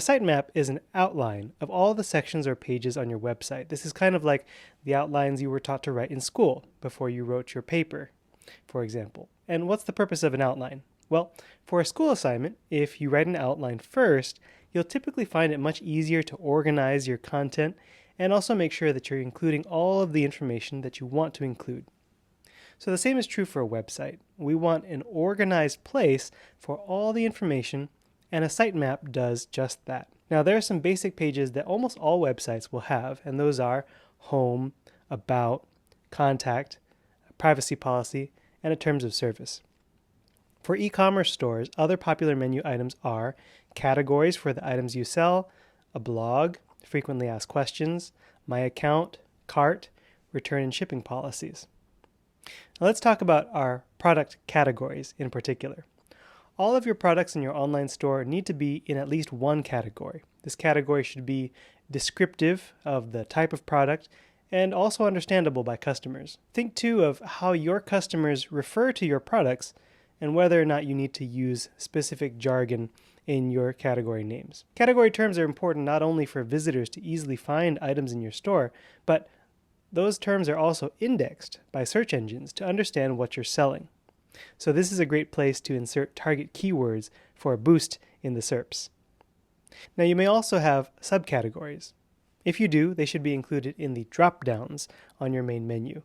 A sitemap is an outline of all the sections or pages on your website. This is kind of like the outlines you were taught to write in school before you wrote your paper, for example. And what's the purpose of an outline? Well, for a school assignment, if you write an outline first, you'll typically find it much easier to organize your content and also make sure that you're including all of the information that you want to include. So the same is true for a website. We want an organized place for all the information, and a sitemap does just that. Now, there are some basic pages that almost all websites will have, and those are home, about, contact, privacy policy, and a terms of service. For e-commerce stores, other popular menu items are categories for the items you sell, a blog, frequently asked questions, my account, cart, return and shipping policies. Now let's talk about our product categories in particular. All of your products in your online store need to be in at least one category. This category should be descriptive of the type of product and also understandable by customers. Think too of how your customers refer to your products and whether or not you need to use specific jargon in your category names. Category terms are important not only for visitors to easily find items in your store, but those terms are also indexed by search engines to understand what you're selling. So this is a great place to insert target keywords for a boost in the SERPs. Now you may also have subcategories. If you do, they should be included in the drop-downs on your main menu.